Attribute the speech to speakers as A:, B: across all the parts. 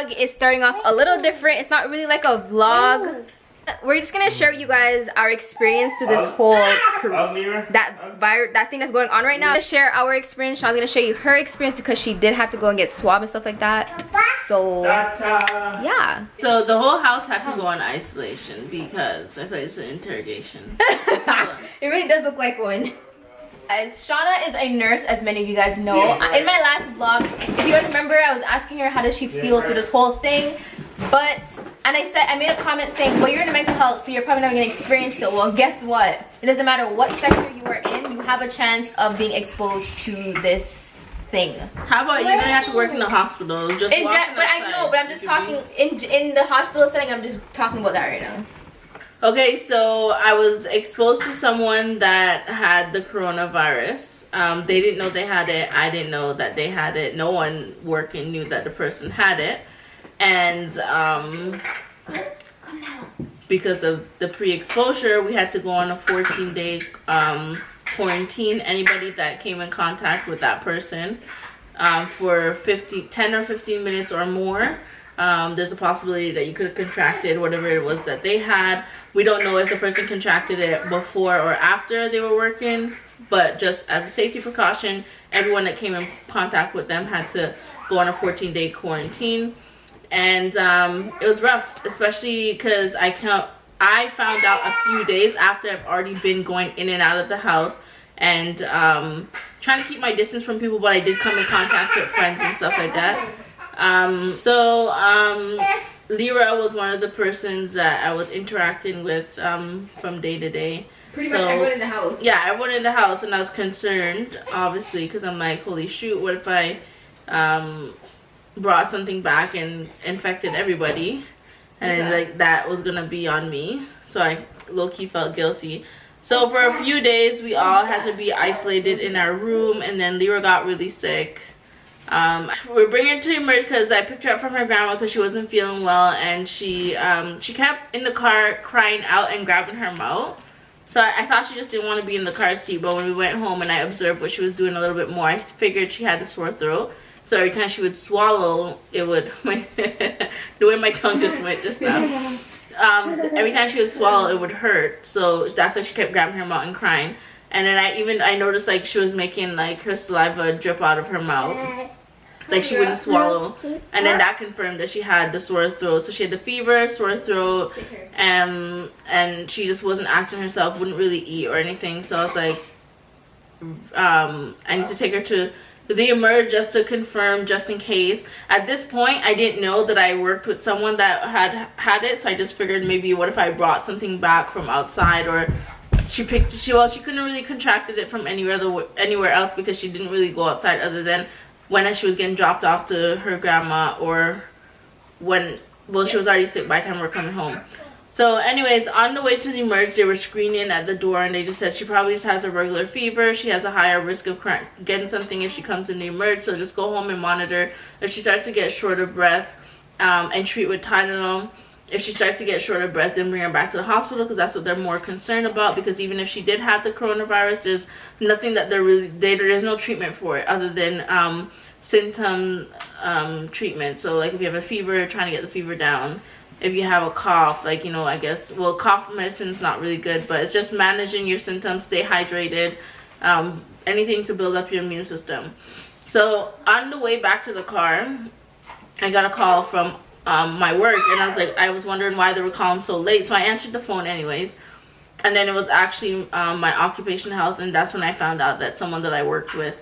A: vlog is starting off a little different. It's not really like a vlog. We're just gonna share with you guys our experience to this whole that thing that's going on right now. I'm gonna share our experience. Sean's gonna show you her experience because she did have to go and get swabbed and stuff like that. So yeah.
B: So the whole house had to go on isolation because I thought it was an interrogation.
A: It really does look like one. As Shauna is a nurse, as many of you guys know. In my last vlog, if you guys remember, I was asking her how does she feel through this whole thing. And I made a comment saying, well, you're in mental health, so you're probably not going to experience it. Well, guess what? It doesn't matter what sector you are in, you have a chance of being exposed to this thing.
B: How about you don't have to work in the hospital? Just
A: but I know, but I'm just talking in the hospital setting. I'm just talking about that right now.
B: Okay, so I was exposed to someone that had the coronavirus. They didn't know they had it. I didn't know that they had it. No one working knew that the person had it. And because of the pre-exposure, we had to go on a 14-day quarantine. Anybody that came in contact with that person for 10 or 15 minutes or more, there's a possibility that you could have contracted whatever it was that they had. We don't know if the person contracted it before or after they were working, but just as a safety precaution, everyone that came in contact with them had to go on a 14-day quarantine. And it was rough, especially because I found out a few days after I've already been going in and out of the house and trying to keep my distance from people, but I did come in contact with friends and stuff like that. Lyra was one of the persons that I was interacting with from day to day.
A: Pretty much everyone in the house.
B: Yeah, everyone in the house, and I was concerned, obviously, because I'm like, holy shoot, what if I brought something back and infected everybody, and then like that was gonna be on me. So I low-key felt guilty. So for a few days we all had to be isolated in our room, and then Lyra got really sick. We're bringing her to emerge because I picked her up from her grandma because she wasn't feeling well, and she kept in the car crying out and grabbing her mouth. So I thought she just didn't want to be in the car seat, but when we went home and I observed what she was doing a little bit more, I figured she had a sore throat. So every time she would swallow, it would, the way my tongue just went just now. Every time she would swallow, it would hurt. So that's why she kept grabbing her mouth and crying. And then I noticed like she was making like her saliva drip out of her mouth. Like she wouldn't swallow. And then that confirmed that she had the sore throat. So she had the fever, sore throat, and she just wasn't acting herself, wouldn't really eat or anything. So I was like, I need to take her to the emerge just to confirm, just in case. At this point, I didn't know that I worked with someone that had it, so I just figured maybe what if I brought something back from outside, or she couldn't really contracted it from anywhere else because she didn't really go outside other than when she was getting dropped off to her grandma, or when she was already sick by the time we were coming home. So anyways, on the way to the emerge, they were screening at the door, and they just said she probably just has a regular fever. She has a higher risk of getting something if she comes in the emerge, so just go home and monitor. If she starts to get short of breath, and treat with Tylenol. If she starts to get short of breath, then bring her back to the hospital, because that's what they're more concerned about. Because even if she did have the coronavirus, there's nothing that there's no treatment for it other than symptom treatment. So like if you have a fever, trying to get the fever down. If you have a cough, like, you know, I guess, well, cough medicine is not really good, but it's just managing your symptoms, stay hydrated, anything to build up your immune system. So on the way back to the car, I got a call from my work, and I was wondering why they were calling so late, so I answered the phone anyways. And then it was actually my occupational health, and that's when I found out that someone that I worked with,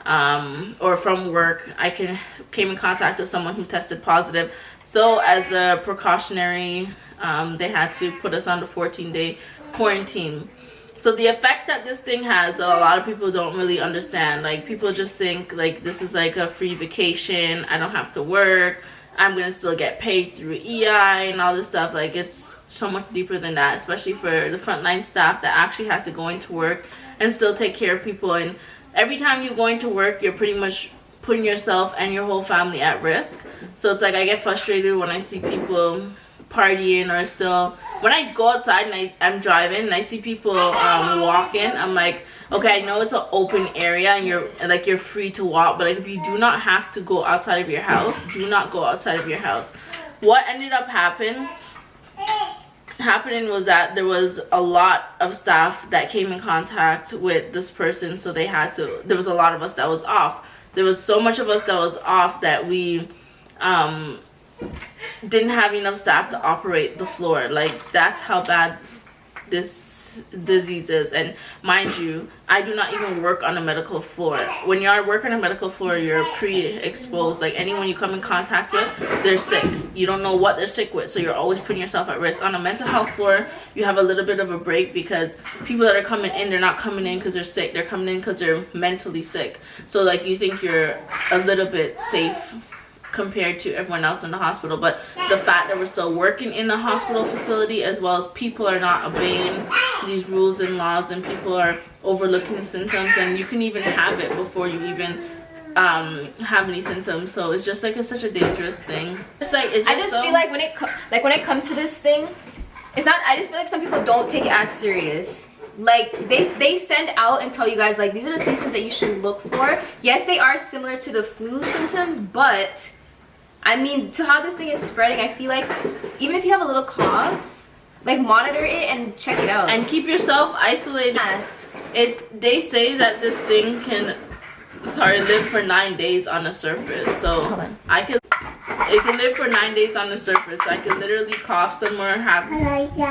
B: or from work, I came in contact with someone who tested positive. So as a precautionary, they had to put us on the 14-day quarantine. So the effect that this thing has that a lot of people don't really understand, like people just think like this is like a free vacation, I don't have to work, I'm gonna still get paid through EI and all this stuff. Like it's so much deeper than that, especially for the frontline staff that actually have to go into work and still take care of people. And every time you go into work, you're pretty much putting yourself and your whole family at risk. So it's like I get frustrated when I see people partying or still when I go outside and I'm driving and I see people walking, I'm like, okay, I know it's an open area and you're free to walk, but like if you do not have to go outside of your house, do not go outside of your house. What ended up happening was that there was a lot of staff that came in contact with this person, so there was a lot of us that was off. There was so much of us that was off that we didn't have enough staff to operate the floor. Like, that's how bad this disease is. And mind you, I do not even work on a medical floor. When you work on a medical floor, you're pre-exposed. Like, anyone you come in contact with, they're sick. You don't know what they're sick with, so you're always putting yourself at risk. On a mental health floor, you have a little bit of a break because people that are coming in, they're not coming in because they're sick. They're coming in because they're mentally sick. So like, you think you're a little bit safe compared to everyone else in the hospital. But the fact that we're still working in the hospital facility, as well as people are not obeying these rules and laws, and people are overlooking symptoms, and you can even have it before you even have any symptoms. So it's just like, it's such a dangerous thing. It's like, I just
A: feel like when it comes to this thing, it's not, I just feel like some people don't take it as serious. Like, they send out and tell you guys, like, these are the symptoms that you should look for. Yes, they are similar to the flu symptoms, but I mean, to how this thing is spreading, I feel like even if you have a little cough, like, monitor it and check it out
B: and keep yourself isolated.
A: Yes.
B: They say that this thing can live for 9 days on the surface. So it can live for 9 days on the surface. So I could literally cough somewhere, have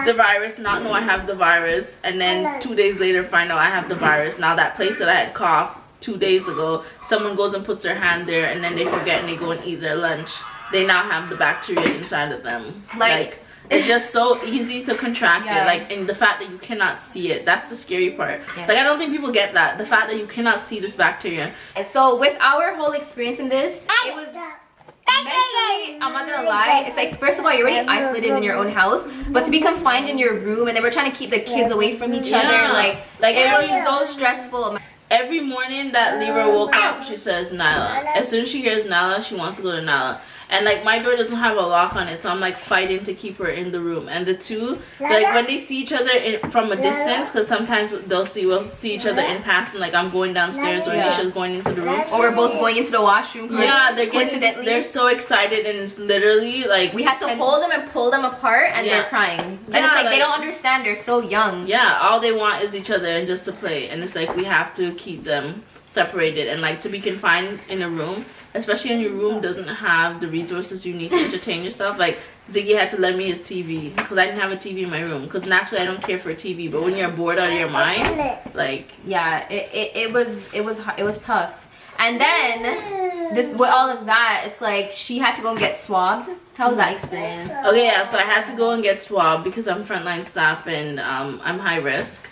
B: the virus, not know I have the virus, and then 2 days later find out I have the virus. Now that place that I had coughed 2 days ago, someone goes and puts their hand there, and then they forget and they go and eat their lunch. They now have the bacteria inside of them. Like it's just so easy to contract it. Like, and the fact that you cannot see it, that's the scary part. Like, I don't think people get that, the fact that you cannot see this bacteria.
A: And so with our whole experience in this, it was mentally, I'm not gonna lie, it's like, first of all, you're already isolated in your own house, but to be confined in your room, and then we're trying to keep the kids away from each other, like it was so stressful.
B: Every morning that Libra woke up, she says Nyla. As soon as she hears Nyla, she wants to go to Nyla. And like, my door doesn't have a lock on it, so I'm like fighting to keep her in the room. And the two, like, when they see each other from a distance, because sometimes we'll see each other in passing, like I'm going downstairs or Nisha's going into the room,
A: or we're both going into the washroom.
B: Yeah, they're so excited, and it's literally like,
A: we had to hold them and pull them apart, and they're crying. And it's like, they don't understand, they're so young.
B: Yeah, all they want is each other and just to play. And it's like, we have to keep them separated. And like, to be confined in a room, especially when your room doesn't have the resources you need to entertain yourself. Like, Ziggy had to lend me his TV because I didn't have a TV in my room, because naturally I don't care for a TV, but when you're bored out of your mind, like, yeah, it was tough. And then with all of that, it's like, she had to go and get swabbed. How was that experience? Okay, yeah, so I had to go and get swabbed because I'm frontline staff and I'm high risk.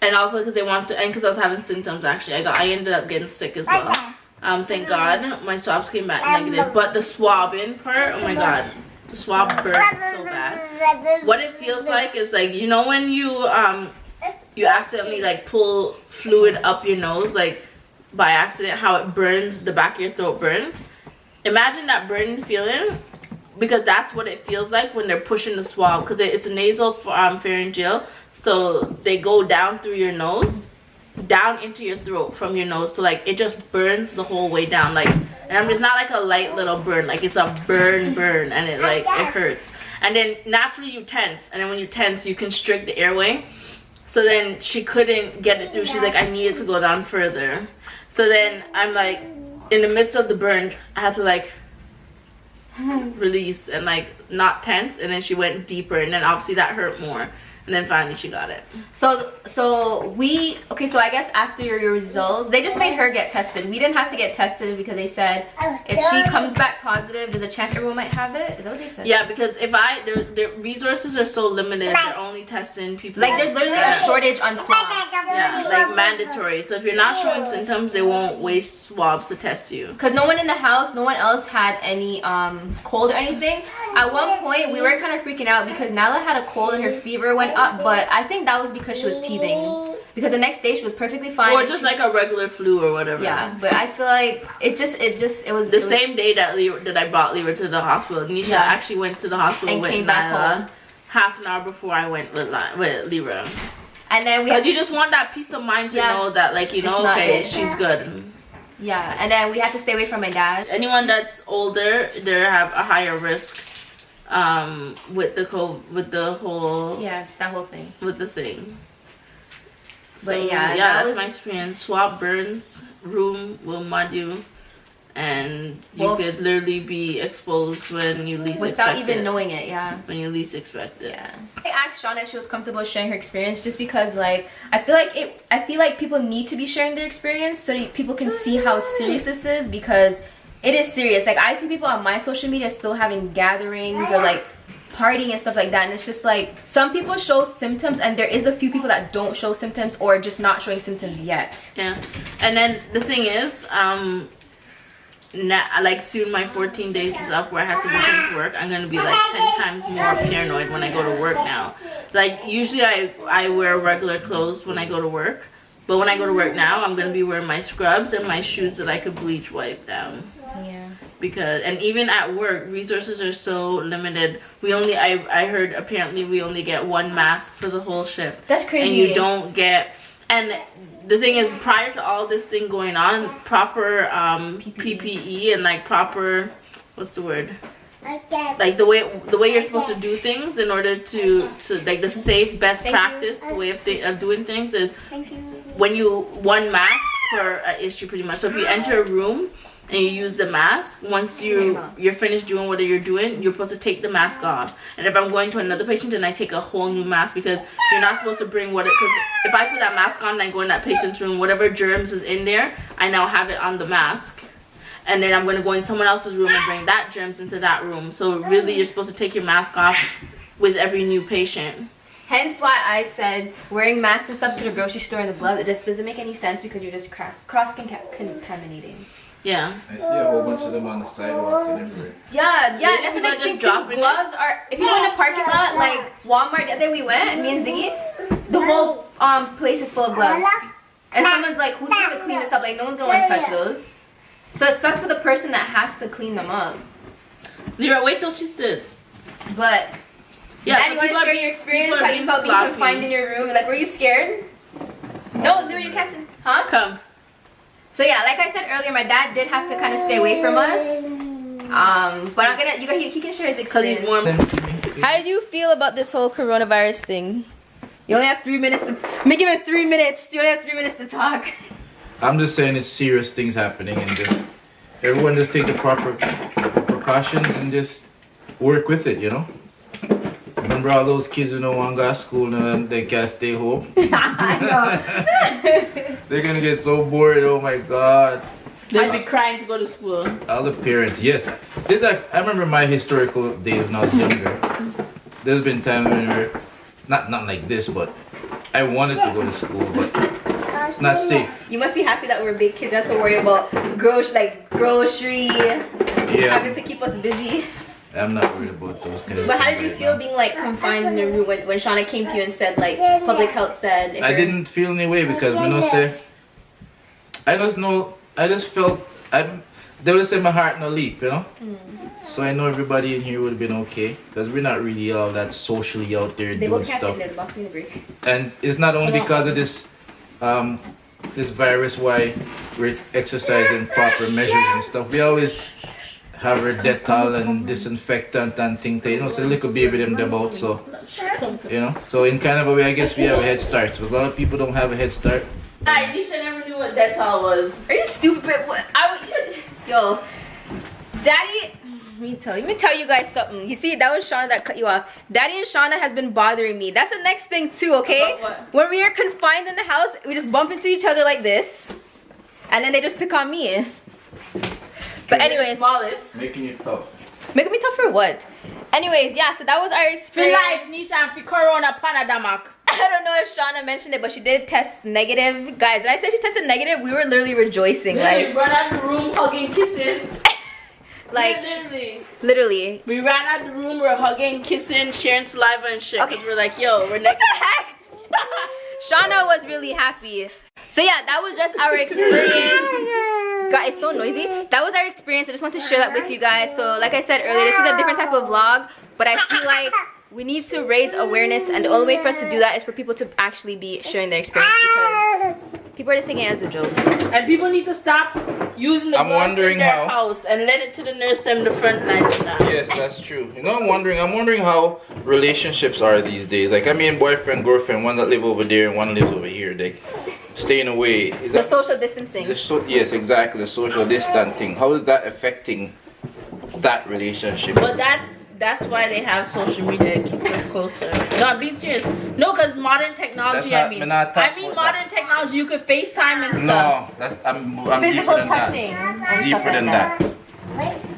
B: And also because they want to, and because I was having symptoms, actually. I ended up getting sick as well. Thank God my swabs came back negative. But the swabbing part, oh my God, the swab burnt so bad. What it feels like is like, you know when you accidentally like pull fluid up your nose, like by accident, how it burns, the back of your throat burns. Imagine that burning feeling, because that's what it feels like when they're pushing the swab, because it's a nasal pharyngeal. So they go down through your nose, down into your throat from your nose. So like, it just burns the whole way down. Like, and it's not like a light little burn, like it's a burn, and it like, it hurts. And then naturally you tense, and then when you tense, you constrict the airway. So then she couldn't get it through. She's like, I needed to go down further. So then I'm like, in the midst of the burn, I had to like release and like not tense, and then she went deeper, and then obviously that hurt more. And then finally she got it. So I guess after your results, they just made her get tested. We didn't have to get tested because they said if she comes back positive, there's a chance everyone might have it. Is that what they said? Yeah, because if their resources are so limited, they're only testing people.
A: Like, there's literally a shortage on swabs.
B: Yeah, like mandatory. So if you're not showing symptoms, they won't waste swabs to test you.
A: Because no one in the house, no one else had any cold or anything. At one point, we were kind of freaking out because Nala had a cold and her fever went up, but I think that was because she was teething. because the next day she was perfectly fine.
B: Or just like a regular flu or whatever.
A: Yeah, but I feel like it was
B: the same day that I brought Lyra to the hospital. Nisha actually went to the hospital
A: and
B: with
A: came back home
B: half an hour before I went with Lyra.
A: And then
B: because you just want that peace of mind to know that, like, you know, okay, she's good.
A: Yeah, and then we had to stay away from my dad.
B: Anyone that's older, they have a higher risk with the that whole thing. With the thing. So,
A: but
B: that's my experience. Swab burns, room will mud you, and you could literally be exposed when you least expect it.
A: Without even knowing it,
B: when you least expect it.
A: Yeah. I asked Shauna if she was comfortable sharing her experience, just because, like, I feel like people need to be sharing their experience so that people can see how serious this is, because it is serious. Like, I see people on my social media still having gatherings or like partying and stuff like that, and it's just like some people show symptoms and there is a few people that don't show symptoms or just not showing symptoms yet.
B: Yeah. And then the thing is, like, soon my 14 days is up where I have to return to work. I'm gonna be like 10 times more paranoid when I go to work now. Like, usually I wear regular clothes when I go to work, but when I go to work now, I'm gonna be wearing my scrubs and my shoes that I could bleach wipe down.
A: Yeah.
B: Because, and even at work, resources are so limited. We only, I heard apparently we only get one mask for the whole shift.
A: That's crazy.
B: And you don't get, and the thing is, prior to all this thing going on, proper PPE and like proper, what's the word? Like the way you're supposed to do things in order to like the safe best practice, the way of doing things is when you one mask per issue pretty much. So if you enter a room and you use the mask, once you're finished doing whatever you're doing, you're supposed to take the mask off. And if I'm going to another patient, then I take a whole new mask, because you're not supposed to bring because if I put that mask on and I go in that patient's room, whatever germs is in there, I now have it on the mask. And then I'm going to go in someone else's room and bring that germs into that room. So really, you're supposed to take your mask off with every new patient.
A: Hence why I said wearing masks and stuff to the grocery store and the gloves, it just doesn't make any sense, because you're just cross-contaminating.
B: Yeah.
C: I see a whole bunch of them on the sidewalk and everywhere.
A: Yeah, that's the next thing too. Gloves are, if you go in a parking lot like Walmart, the other day we went, me and Ziggy, the whole place is full of gloves. And someone's like, who's supposed to clean this up? Like, no one's gonna want to touch those. So it sucks for the person that has to clean them up.
B: Lyra, wait till she sits.
A: But
B: yeah,
A: Dad, you want to share your experience, how you felt being confined in your room? Like, were you scared? No, Lyra, you can't sit. Huh?
B: Come.
A: So yeah, like I said earlier, my dad did have to kind of stay away from us. But I'm gonna, he can share his experience.
B: Cause he's warm.
A: How did you feel about this whole coronavirus thing? You only have 3 minutes to, make it 3 minutes. You only have 3 minutes to talk.
C: I'm just saying it's serious things happening, and just everyone just take the proper precautions and just work with it, you know? Remember all those kids who don't want to go to school and they can't stay home?
A: I know.
C: They're gonna get so bored, oh my god.
B: They'll be crying to go to school.
C: All the parents, yes. I remember my historical days when I was younger. There's been times when we're, not like this, but I wanted to go to school, but it's not safe.
A: You must be happy that we're big kids. That's what we worry about. Grocery, having to keep us busy.
C: I'm not worried about those kind of
A: But how did
C: things
A: you feel being like confined in the room when Shauna came to you and said, like, public health said?
C: I didn't feel any way, because you know, say, I just felt, they would say my heart no leap, you know? So I know everybody in here would have been okay, because we're not really all that socially out there doing stuff.
A: The boxing break.
C: And it's not only because of this this virus why we're exercising proper measures and stuff. We always have our Dettol and disinfectant and things, you know, so little baby them about, so, you know. So in kind of a way, I guess we have a head start. So a lot of people don't have a head start.
B: Nisha never knew what Dettol was.
A: Are you stupid? Yo, Daddy, let me tell you guys something. You see, that was Shauna that cut you off. Daddy and Shauna has been bothering me. That's the next thing too, okay? When we are confined in the house, we just bump into each other like this, and then they just pick on me. But anyways,
C: Making you tough.
A: Making me tough for what? Anyways, yeah, so that was our experience.
B: For life, Nisha after Corona Panadamak.
A: I don't know if Shauna mentioned it, but she did test negative. Guys, when I said she tested negative, we were literally rejoicing.
B: Yeah,
A: like,
B: we ran out of the room hugging, kissing.
A: Like,
B: yeah,
A: literally.
B: We ran out of the room, we're hugging, kissing, sharing saliva and shit. Because we're like, yo, we're negative.
A: What the heck? Shauna was really happy. So yeah, that was just our experience. God, it's so noisy. That was our experience. I just want to share that with you guys. So like I said earlier, this is a different type of vlog, but I feel like we need to raise awareness, and the only way for us to do that is for people to actually be sharing their experience, because people are just taking it as a joke.
B: And people need to stop using the gloves in their house and let it to the nurse them the front line of that.
C: Yes, that's true. You know, I'm wondering how relationships are these days. Like, I mean, boyfriend, girlfriend, one that live over there and one lives over here. They staying away.
A: The social distancing.
C: Yes, exactly. The social distancing. How is that affecting that relationship?
B: But that's why they have social media. It keeps us closer. No, I'm being serious. No, because modern technology, I mean modern technology, you could FaceTime and stuff.
C: No, that's I'm
A: physical
C: deeper than
A: touching
C: that.
A: and
C: Deeper
A: stuff
C: than
A: like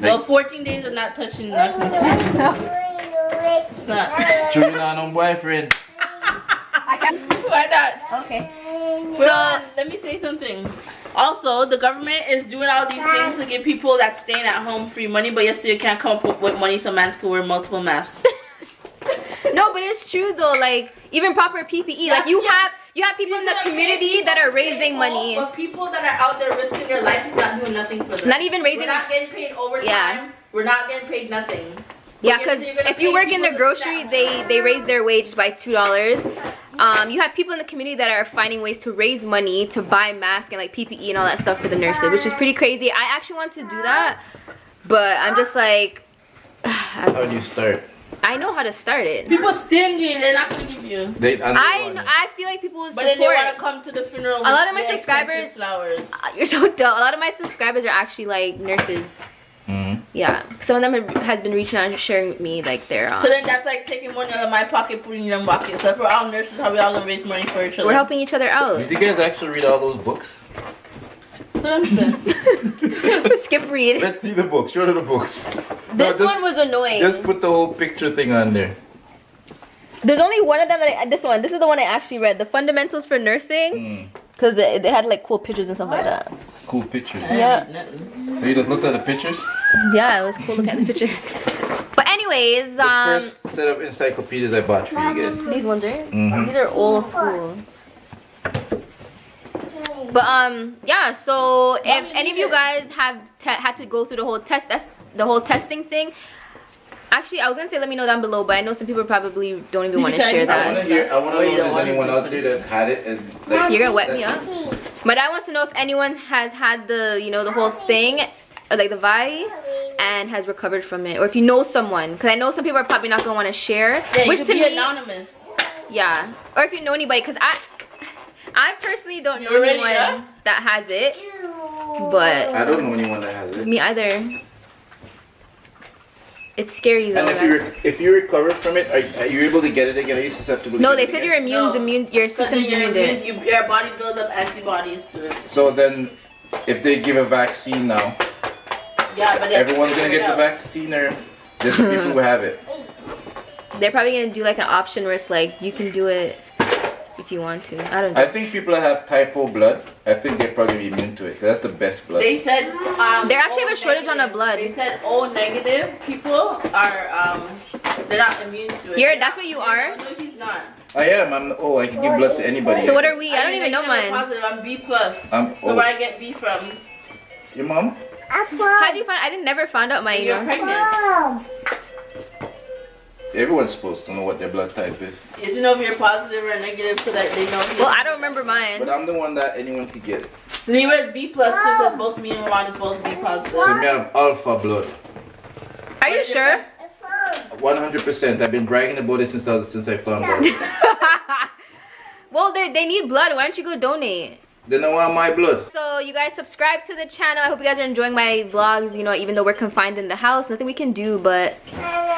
C: that.
B: Well, 14 days of not touching nothing. It's not.
C: True, you know, no boyfriend.
A: I can't.
B: Why not?
A: Okay.
B: So let me say something. Also, the government is doing all these things to give people that staying at home free money, but yes, you can't come up with money so man can wear multiple masks.
A: No, but it's true though. Like even proper PPE. Like you have people in the community that are raising money.
B: But people that are out there risking their life is not doing nothing for them.
A: Not even raising.
B: We're not getting paid overtime.
A: Yeah.
B: We're not getting paid nothing.
A: Yeah, because if you work in the grocery, they raise their wage by $2. You have people in the community that are finding ways to raise money to buy masks and like PPE and all that stuff for the nurses, which is pretty crazy. I actually want to do that, but I'm just like,
C: How do you start?
A: I know how to start it.
B: People stingy, they're not gonna give you.
A: I feel like people would support.
B: But then they want to come to the funeral.
A: A lot of my subscribers,
B: flowers.
A: You're so dumb. A lot of my subscribers are actually like nurses. Yeah, some of them has been reaching out and sharing with me like their.
B: So then that's like taking money out of my pocket, putting it in my pocket. So for all nurses, how we all gonna raise money for each other?
A: We're helping each other out.
C: Did you guys actually read all those books?
B: So I'm
A: Skip read.
C: Let's see the books. Show them the books.
A: This one was annoying.
C: Just put the whole picture thing on there.
A: There's only one of them that this is the one I actually read, the Fundamentals for Nursing, because they had like cool pictures and stuff like that.
C: Cool pictures.
A: Yeah.
C: So you just looked at the pictures?
A: Yeah, it was cool looking at the pictures. But anyways,
C: the first set of encyclopedias I bought for you guys.
A: These ones, right? These are old school. But yeah. So if any of you guys have had to go through the whole testing thing. Actually, I was gonna say let me know down below, but I know some people probably don't even want to share that.
C: I want to know if there's anyone out there that had it. And, like,
A: you're gonna wet me up. But I want to know if anyone has had the the whole thing, like the VI, and has recovered from it, or if you know someone, because I know some people are probably not gonna want to share.
B: Yeah,
A: which
B: you
A: to
B: be
A: me,
B: anonymous.
A: Yeah, or if you know anybody, because I personally don't know anyone that has it, but
C: I don't know anyone that has it.
A: Me either. It's scary though.
C: And if you recover from it, are you able to get it again? Are you susceptible?
A: No, they said your your system's immune to it.
B: Your body builds up antibodies to it.
C: So then, if they give a vaccine now,
B: yeah, but
C: everyone's gonna get the vaccine, or just the people who have it?
A: They're probably gonna do like an option where it's like you can do it if you want to. I don't know.
C: I think people that have type O blood, I think they're probably immune to it, because that's the best blood.
B: They said
A: they actually have a shortage on the blood.
B: They said O negative people are they're not immune to it.
A: That's what you are?
B: No, he's not.
C: I am. I can give blood to anybody.
A: So what are we? I don't even know mine.
B: Positive. I'm B plus.
C: So
B: where I get B from?
C: Your mom?
A: How do you find? I never found out mine.
B: You're pregnant.
C: Everyone's supposed to know what their blood type is.
B: You know if you're positive or negative so that they know.
A: Well, I don't remember mine.
C: But I'm the one that anyone could get it.
B: Leroy's B plus too, because both me and Ron is both B positive.
C: So me have alpha blood.
A: Are you sure?
C: 100%. I've been bragging about it since I found out.
A: Well, they need blood. Why don't you go donate?
C: They don't want my blood.
A: So you guys subscribe to the channel. I hope you guys are enjoying my vlogs. Even though we're confined in the house, nothing we can do. But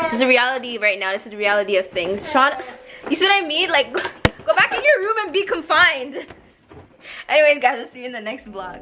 A: this is the reality right now. This is the reality of things. Sean, you see what I mean? Like, go back in your room and be confined. Anyways, guys, I'll see you in the next vlog.